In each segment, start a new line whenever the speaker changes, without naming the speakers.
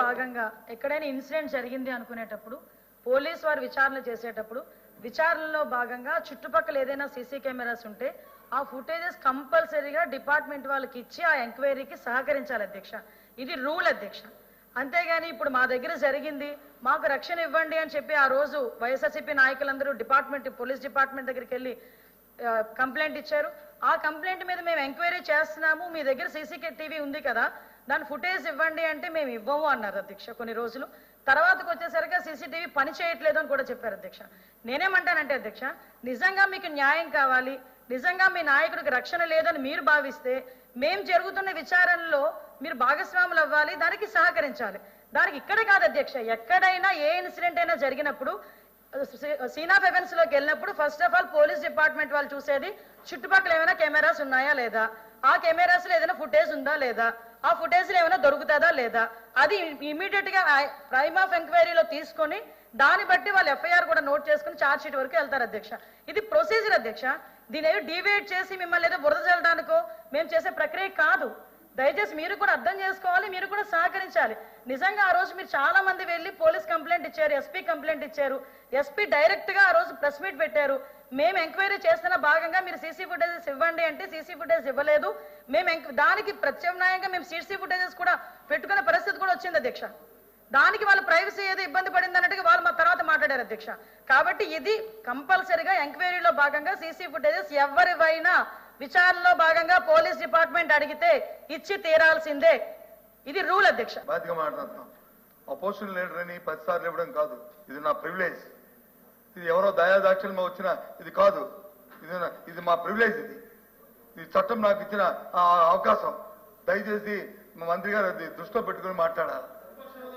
భాగంగా ఎక్కడైనా ఇన్సిడెంట్ జరిగింది అనుకునేటప్పుడు పోలీస్ వారు విచారణ చేసేటప్పుడు విచారణలో భాగంగా చుట్టుపక్కల ఏదైనా సీసీ కెమెరాస్ ఉంటే ఆ ఫుటేజెస్ కంపల్సరీగా డిపార్ట్మెంట్ వాళ్ళకి ఇచ్చి ఆ ఎంక్వైరీకి సహకరించాలి అధ్యక్ష. ఇది రూల్ అధ్యక్ష. అంతేగాని ఇప్పుడు మా దగ్గర జరిగింది మాకు రక్షణ ఇవ్వండి అని చెప్పి ఆ రోజు వైఎస్ఆర్సీపీ నాయకులందరూ పోలీస్ డిపార్ట్మెంట్ దగ్గరికి వెళ్ళి కంప్లైంట్ ఇచ్చారు. ఆ కంప్లైంట్ మీద మేము ఎంక్వైరీ చేస్తున్నాము, మీ దగ్గర సీసీటీవీ ఉంది కదా దాని ఫుటేజ్ ఇవ్వండి అంటే మేము ఇవ్వము అన్నారు అధ్యక్ష. కొన్ని రోజులు తర్వాతకు వచ్చేసరికి సీసీటీవీ పని చేయట్లేదు అని కూడా చెప్పారు అధ్యక్ష. నేనేమంటానంటే అధ్యక్ష, నిజంగా మీకు న్యాయం కావాలి, నిజంగా మీ నాయకుడికి రక్షణ లేదని మీరు భావిస్తే మేము జరుగుతున్న విచారణలో మీరు భాగస్వాములు అవ్వాలి, దానికి సహకరించాలి. దానికి ఇక్కడ కాదు అధ్యక్ష, ఎక్కడైనా ఏ ఇన్సిడెంట్ అయినా జరిగినప్పుడు సీన్ ఆఫ్ ఎవిడెన్స్ లోకి వెళ్ళినప్పుడు first of all police department వాళ్ళు చూసేది చుట్టుపక్కల ఏమైనా కెమెరాస్ ఉన్నాయా లేదా, ఆ కెమెరాస్ లో ఏదైనా ఫుటేజ్ ఉందా లేదా, ఆ ఫుటేజ్ లో ఏమైనా దొరుకుతుందా లేదా, అది ఇమీడియట్ గా ప్రైమ్ ఆఫ్ ఎంక్వైరీలో తీసుకొని దాన్ని బట్టి వాళ్ళు ఎఫ్ఐఆర్ కూడా నోట్ చేసుకుని ఛార్జ్ షీట్ వరకు వెళ్తారు అధ్యక్ష. ఇది ప్రొసీజర్ అధ్యక్ష. దీని ఏదో డివేట్ చేసి మిమ్మల్ని ఏదో బురద చల్లడానికో మేము చేసే ప్రక్రియ కాదు. దయచేసి మీరు కూడా అర్థం చేసుకోవాలి, మీరు కూడా సహకరించాలి. నిజంగా ఆ రోజు మీరు చాలా మంది వెళ్ళి పోలీస్ కంప్లైంట్ ఇచ్చారు, ఎస్పీ కంప్లైంట్ ఇచ్చారు, ఎస్పీ డైరెక్ట్ గా ఆ రోజు ప్రెస్ మీట్ పెట్టారు. మేము ఎంక్వైరీ చేస్తున్న భాగంగా మీరు సీసీ ఫుటేజెస్ ఇవ్వండి అంటే సీసీ ఫుటేజ్ ఇవ్వలేదు. మేము దానికి ప్రత్యామ్నాయంగా మేము సీసీ ఫుటేజెస్ కూడా పెట్టుకునే పరిస్థితి కూడా వచ్చింది అధ్యక్ష. దానికి వాళ్ళ ప్రైవసీ ఏదో ఇబ్బంది పడింది అన్నట్టుగా వాళ్ళు మా తర్వాత మాట్లాడారు అధ్యక్ష. కాబట్టి ఇది కంపల్సరీగా ఎంక్వైరీలో భాగంగా సీసీ ఫుటేజెస్ ఎవరివైనా విచారణలో భాగంగా పోలీస్ డిపార్ట్మెంట్ అడిగితే ఇచ్చి తీరాల్సిందే. ఇది రూల్ అధ్యక్ష.
బాధ్యతగా మాట్లాడతాం. అపోజిషన్ లీడర్ అని 10 సార్లు ఇవ్వడం కాదు, ఇది నా ప్రివిలేజ్. ఇది ఎవరో దయాదాక్షిణ్యం వచ్చిన ఇది కాదు, ఇది మా ప్రివిలేజ్. ఇది చట్టం నాకు ఇచ్చిన అవకాశం. దయచేసి మా మంత్రి గారు అది దృష్టిలో పెట్టుకుని మాట్లాడాలి.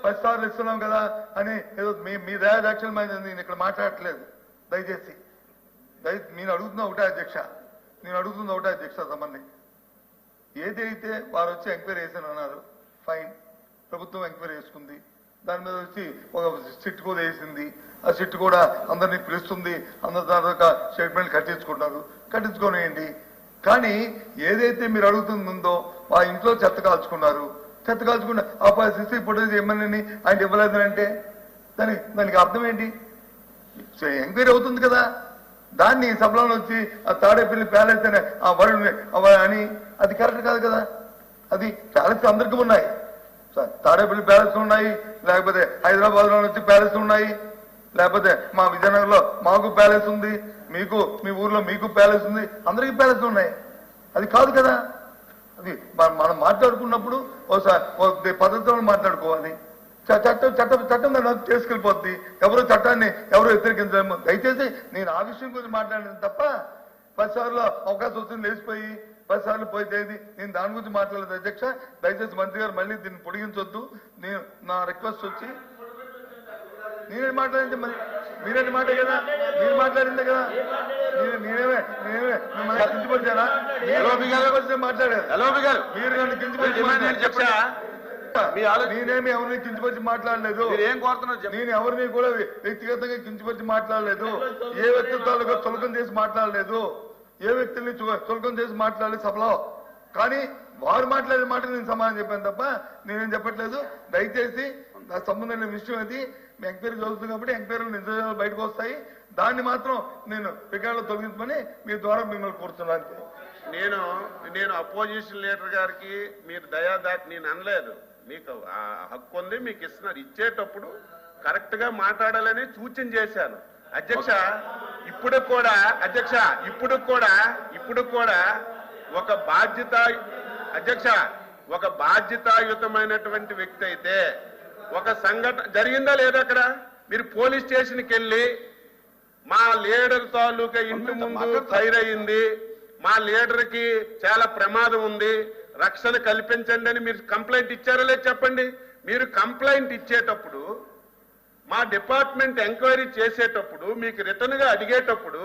10 సార్లు ఇస్తున్నాం కదా అని ఏదో మీ దయాదాక్షిణ్యం నేను ఇక్కడ మాట్లాడట్లేదు. దయచేసి నేను అడుగుతున్నా ఒకటే అధ్యక్ష, సంబంధి ఏదైతే వారు వచ్చి ఎంక్వైరీ చేశాను అన్నారు, ఫైన్, ప్రభుత్వం ఎంక్వైరీ చేసుకుంది, దాని మీద వచ్చి ఒక సిట్ కూడా వేసింది. ఆ సిట్ కూడా అందరినీ పిలుస్తుంది, అందరి దాకా స్టేట్మెంట్ కట్టించుకోనియండి. కానీ ఏదైతే మీరు అడుగుతుందో ఆ ఇంట్లో చెత్త కాల్చుకున్న ఆ సిసి ఫుటేజ్ ఏమని ఆయన ఇవ్వలేదని అంటే దానికి అర్థం ఏంటి? ఎంక్వైరీ అవుతుంది కదా, దాన్ని సభలో వచ్చి ఆ తాడేపల్లి ప్యాలెస్ అనే ఆ వరుణ్ అని అది కరెక్ట్ కాదు కదా. అది ప్యాలెస్ అందరికీ ఉన్నాయి, తాడేపల్లి ప్యాలెస్ ఉన్నాయి, లేకపోతే హైదరాబాద్ లో వచ్చి ప్యాలెస్ ఉన్నాయి, లేకపోతే మా విజయనగర్ లో మాకు ప్యాలెస్ ఉంది, మీకు మీ ఊర్లో మీకు ప్యాలెస్ ఉంది, అందరికీ ప్యాలెస్ ఉన్నాయి. అది కాదు కదా. అది మనం మాట్లాడుకున్నప్పుడు ఒకసారి పద్ధతిలో మాట్లాడుకోవాలి. చట్టం దాన్ని చేసుకెళ్ళిపోద్ది. చట్టాన్ని ఎవరు వ్యతిరేకించలేము. దయచేసి నేను ఆ విషయం గురించి మాట్లాడాను తప్ప 10 సార్లు అవకాశం వచ్చింది లేచిపోయి 10 సార్లు పోయితేది నేను దాని గురించి మాట్లాడలేదు అధ్యక్ష. దయచేసి మంత్రి గారు మళ్ళీ దీన్ని పొడిగించొద్దు. నేను నా రిక్వెస్ట్ వచ్చి నేనే మాట్లాడింది, మరి మీరేంటి మాట కదా, మీరు మాట్లాడిందే కదా, నేనేమే మిమ్మల్ని కించపరిచానా? మాట్లాడారు మీరు నన్ను కించపరిచి నేనేమి ఎవరిని కించపరిచి మాట్లాడలేదు. నేను ఎవరిని కూడా వ్యక్తిగతంగా కించపరిచి మాట్లాడలేదు. ఏ వ్యక్తిత్వాలకు చులకం చేసి మాట్లాడలేదు, ఏ వ్యక్తుల్ని చులకం చేసి మాట్లాడలేదు సభలో. కానీ వారు మాట్లాడే మాట నేను సమాధానం చెప్పాను తప్ప నేనేం చెప్పట్లేదు. దయచేసి నాకు సంబంధమైన విషయం అది. మీ ఎంక్వైరీ జరుగుతుంది కాబట్టి ఎంక్వైరీలు నిజాలు బయటకు వస్తాయి. దాన్ని మాత్రం నేను రికార్డులో తొలగించమని మీ ద్వారా మిమ్మల్ని కోరుతున్నాను.
నేను అపోజిషన్ లీడర్ గారికి మీరు నేను అనలేదు. మీకు ఆ హక్కు ఉంది, మీకు ఇస్తున్నారు. ఇచ్చేటప్పుడు కరెక్ట్ గా మాట్లాడాలని సూచన చేశాను అధ్యక్ష. ఇప్పుడు కూడా ఒక బాధ్యతాయుతమైనటువంటి వ్యక్తి అయితే ఒక సంఘటన జరిగిందా లేదా అక్కడ మీరు పోలీస్ స్టేషన్కి వెళ్ళి మా లీడర్ తాలూకా ఇంటి ముందు ఫైర్ అయ్యింది, మా లీడర్ కి చాలా ప్రమాదం ఉంది, రక్షణ కల్పించండి అని మీరు కంప్లైంట్ ఇచ్చారో లేదు చెప్పండి. మీరు కంప్లైంట్ ఇచ్చేటప్పుడు మా డిపార్ట్మెంట్ ఎంక్వైరీ చేసేటప్పుడు మీకు రిటర్న్ గా అడిగేటప్పుడు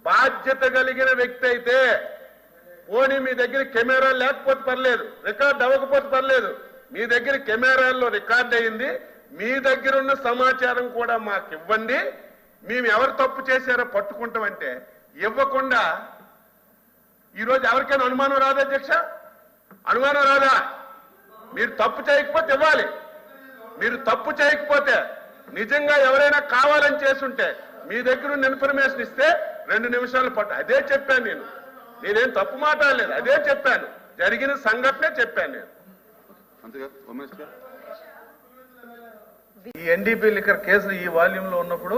బాధ్యత కలిగిన వ్యక్తి అయితే పోనీ మీ దగ్గర కెమెరా లేకపోతే పర్లేదు, రికార్డ్ అవ్వకపోతే పర్లేదు, మీ దగ్గర కెమెరాల్లో రికార్డ్ అయింది, మీ దగ్గర ఉన్న సమాచారం కూడా మాకు ఇవ్వండి, మేము ఎవరు తప్పు చేశారో పట్టుకుంటామంటే ఇవ్వకుండా ఈరోజు ఎవరికైనా అనుమానం రాదా అధ్యక్ష? అనుమానం రాదా? మీరు తప్పు చేయకపోతే ఇవ్వాలి, మీరు తప్పు చేయకపోతే నిజంగా ఎవరైనా కావాలని చేసుంటే మీ దగ్గర ఉన్న ఇన్ఫర్మేషన్ ఇస్తే 2 నిమిషాలు పట్టు. అదే చెప్పాను నేనేం తప్పు మాట్లాడలేదు, అదే చెప్పాను, జరిగిన సంఘటనే చెప్పాను నేను.
ఈ ఎన్డీపీ లిక్కర్ కేసులు ఈ వాల్యూమ్ లో ఉన్నప్పుడు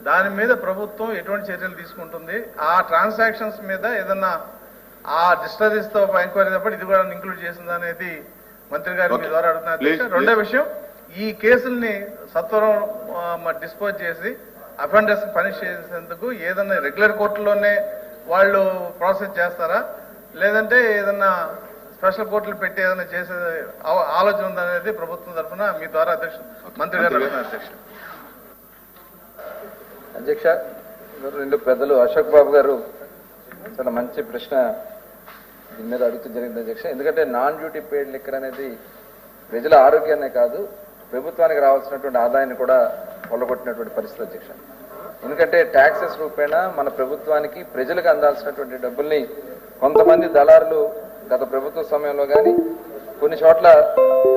దాని మీద ప్రభుత్వం ఎటువంటి చర్యలు తీసుకుంటుంది, ఆ ట్రాన్సాక్షన్స్ మీద ఏదన్నా ఆ డిస్టరీస్ తో ఎంక్వైరీ తప్ప ఇది కూడా ఇంక్లూడ్ చేసింది అనేది మంత్రి గారి మీ ద్వారా అడుగుతున్నారు. రెండో విషయం, ఈ కేసుల్ని సత్వరం డిస్పోజ్ చేసి అఫెండర్స్ పనిష్ చేసేందుకు ఏదన్నా రెగ్యులర్ కోర్టులోనే వాళ్ళు ప్రాసెస్ చేస్తారా, లేదంటే ఏదన్నా స్పెషల్ కోర్టులు పెట్టి ఏదైనా చేసే ఆలోచన ఉందనేది ప్రభుత్వం తరఫున మీ ద్వారా మంత్రి గారు అడుగుతున్నారు.
అధ్యక్ష, 2 పెద్దలు అశోక్ బాబు గారు చాలా మంచి ప్రశ్న దీని మీద అడుగుతూ జరిగింది అధ్యక్ష. ఎందుకంటే నాన్ డ్యూటీ పెయిడ్ లిక్కర్ అనేది ప్రజల ఆరోగ్యాన్నే కాదు ప్రభుత్వానికి రావాల్సినటువంటి ఆదాయాన్ని కూడా కొల్లగొట్టినటువంటి పరిస్థితి అధ్యక్ష. ఎందుకంటే ట్యాక్సెస్ రూపేణా మన ప్రభుత్వానికి ప్రజలకు అందాల్సినటువంటి డబ్బుల్ని కొంతమంది దళారులు గత ప్రభుత్వ సమయంలో కానీ కొన్ని చోట్ల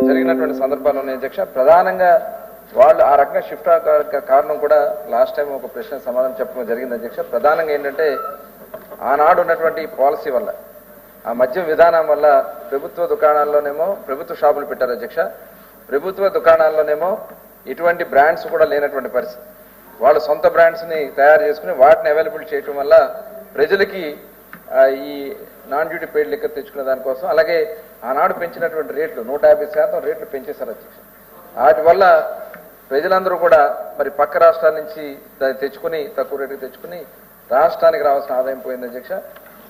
జరిగినటువంటి సందర్భాలు ఉన్నాయి అధ్యక్ష. ప్రధానంగా వాళ్ళు ఆ రకంగా షిఫ్ట్ కారణం కూడా లాస్ట్ టైం ఒక ప్రశ్న సమాధానం చెప్పడం జరిగింది అధ్యక్ష. ప్రధానంగా ఏంటంటే ఆనాడు ఉన్నటువంటి పాలసీ వల్ల, ఆ మద్యం విధానం వల్ల ప్రభుత్వ దుకాణాల్లోనేమో ప్రభుత్వ షాపులు పెట్టారు అధ్యక్ష, ప్రభుత్వ దుకాణాల్లోనేమో ఇటువంటి బ్రాండ్స్ కూడా లేనటువంటి పరిస్థితి. వాళ్ళు సొంత బ్రాండ్స్ ని తయారు చేసుకుని వాటిని అవైలబుల్ చేయటం వల్ల ప్రజలకి ఈ నాన్ డ్యూటీ పెయిడ్ లిక్కర్ తెచ్చుకునే దానికోసం, అలాగే ఆనాడు పెంచినటువంటి రేట్లు 150% రేట్లు పెంచేశారు అధ్యక్ష. వాటి వల్ల ప్రజలందరూ కూడా మరి పక్క రాష్ట్రాల నుంచి తెచ్చుకుని తక్కువ రేటుకి తెచ్చుకుని రాష్ట్రానికి రావాల్సిన ఆదాయం పోయింది అధ్యక్ష.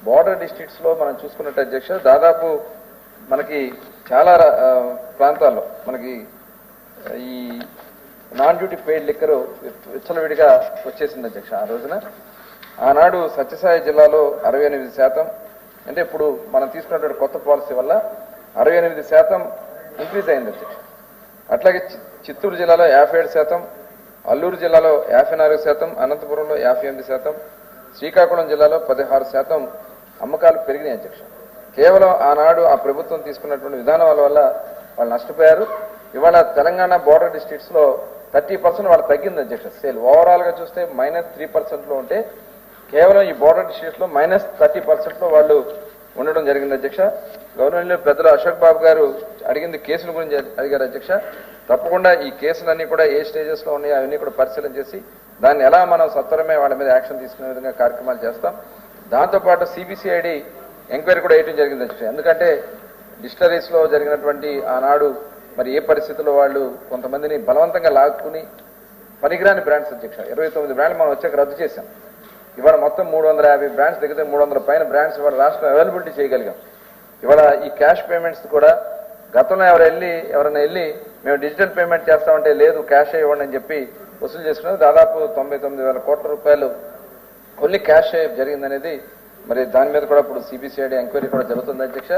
బార్డర్ డిస్ట్రిక్ట్స్ లో మనం చూసుకున్నట్టు అధ్యక్ష, దాదాపు మనకి చాలా ప్రాంతాల్లో మనకి ఈ నాన్ డ్యూటీ పెయిడ్ లిక్కర్ విచ్చలవిడిగా వచ్చేసింది అధ్యక్ష. ఆ రోజున ఆనాడు సత్యసాయి జిల్లాలో 68%, అంటే ఇప్పుడు మనం తీసుకున్నటువంటి కొత్త పాలసీ వల్ల 68% ఇంక్రీజ్ అయింది అధ్యక్ష. అట్లాగే చిత్తూరు జిల్లాలో 57%, అల్లూరు జిల్లాలో 54%, అనంతపురంలో 58%, శ్రీకాకుళం జిల్లాలో 16% అమ్మకాలు పెరిగినాయి అధ్యక్ష. కేవలం ఆనాడు ఆ ప్రభుత్వం తీసుకున్నటువంటి విధానాల వల్ల వాళ్ళు నష్టపోయారు. ఇవాళ తెలంగాణ బోర్డర్ డిస్ట్రిక్ట్స్ లో 30% వాళ్ళు తగ్గింది అధ్యక్ష సేల్. ఓవరాల్ గా చూస్తే -3% లో ఉంటే కేవలం ఈ బోర్డర్ డిస్ట్రిక్ట్స్ లో -30% లో వాళ్ళు ఉండడం జరిగింది అధ్యక్ష. గవర్నమెంట్ పెద్దలు అశోక్ బాబు గారు అడిగింది కేసుల గురించి అడిగారు అధ్యక్ష. తప్పకుండా ఈ కేసులన్నీ కూడా ఏ స్టేజెస్ లో ఉన్నాయో అవన్నీ కూడా పరిశీలన చేసి దాన్ని ఎలా మనం సత్వరమే వాళ్ళ మీద యాక్షన్ తీసుకునే విధంగా కార్యక్రమాలు చేస్తాం. దాంతోపాటు సిబిసిఐడి ఎంక్వైరీ కూడా వేయడం జరిగింది అధ్యక్ష. ఎందుకంటే డిస్టరీస్ లో జరిగినటువంటి ఆనాడు మరి ఏ పరిస్థితుల్లో వాళ్ళు కొంతమందిని బలవంతంగా లాక్కుని పనికిరాని బ్రాండ్స్ అధ్యక్ష 29 బ్రాండ్లు మనం వచ్చాక రద్దు చేశాం. ఇవాళ మొత్తం 350 బ్రాండ్స్ దగ్గర 300 పైన బ్రాండ్స్ ఇవాళ రాష్ట్రం అవైలబిలిటీ చేయగలిగాం. ఇవాళ ఈ క్యాష్ పేమెంట్స్ కూడా గతంలో ఎవరైనా వెళ్ళి మేము డిజిటల్ పేమెంట్ చేస్తామంటే లేదు క్యాష్ ఇవ్వండి అని చెప్పి వసూలు చేసుకున్నారు. దాదాపు 99,000 కోట్ల రూపాయలు ఓన్లీ క్యాష్ జరిగిందనేది మరి దాని మీద కూడా ఇప్పుడు సిబిసిఐడి ఎంక్వైరీ కూడా జరుగుతుంది అధ్యక్ష.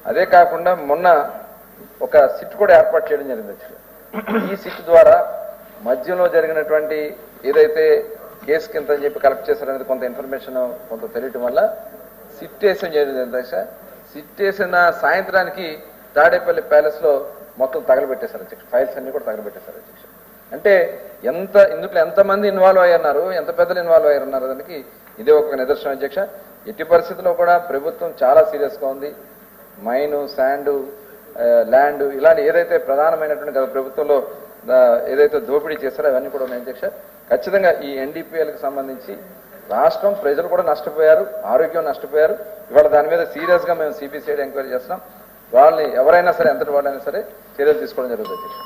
అదే కాకుండా మొన్న ఒక సిట్ కూడా ఏర్పాటు చేయడం జరిగింది అధ్యక్ష. ఈ సిట్ ద్వారా మధ్యలో జరిగినటువంటి ఏదైతే కేసు కింద అని చెప్పి కలెక్ట్ చేశారనేది కొంత ఇన్ఫర్మేషన్ కొంత తెలియటం వల్ల సిట్ వేసిన జరిగింది అధ్యక్ష. సిట్ వేసిన సాయంత్రానికి తాడేపల్లి ప్యాలెస్ లో మొత్తం తగలబెట్టేశారు అధ్యక్ష. ఫైల్స్ అన్ని కూడా తగలబెట్టేశారు అధ్యక్ష. అంటే ఇందులో ఎంతమంది ఇన్వాల్వ్ అయ్యన్నారు, ఎంత పెద్దలు ఇన్వాల్వ్ అయ్యారన్నారు దానికి ఇదే ఒక నిదర్శనం అధ్యక్ష. ఎట్టి పరిస్థితుల్లో కూడా ప్రభుత్వం చాలా సీరియస్ గా ఉంది. మైను, శాండ్, ల్యాండ్ ఇలాంటి ఏదైతే ప్రధానమైనటువంటి గత ప్రభుత్వంలో ఏదైతే దోపిడీ చేశారో అవన్నీ కూడా ఉన్నాయి అధ్యక్ష. ఖచ్చితంగా ఈ ఎన్డీపీఎల్కి సంబంధించి రాష్ట్రం ప్రజలు కూడా నష్టపోయారు, ఆరోగ్యం నష్టపోయారు. ఇవాళ దాని మీద సీరియస్ గా మేము సిబిసిఐడి ఎంక్వైరీ చేస్తున్నాం. వాళ్ళని ఎవరైనా సరే ఎంతటి వాళ్ళైనా సరే చర్యలు తీసుకోవడం జరుగుతుంది అధ్యక్ష.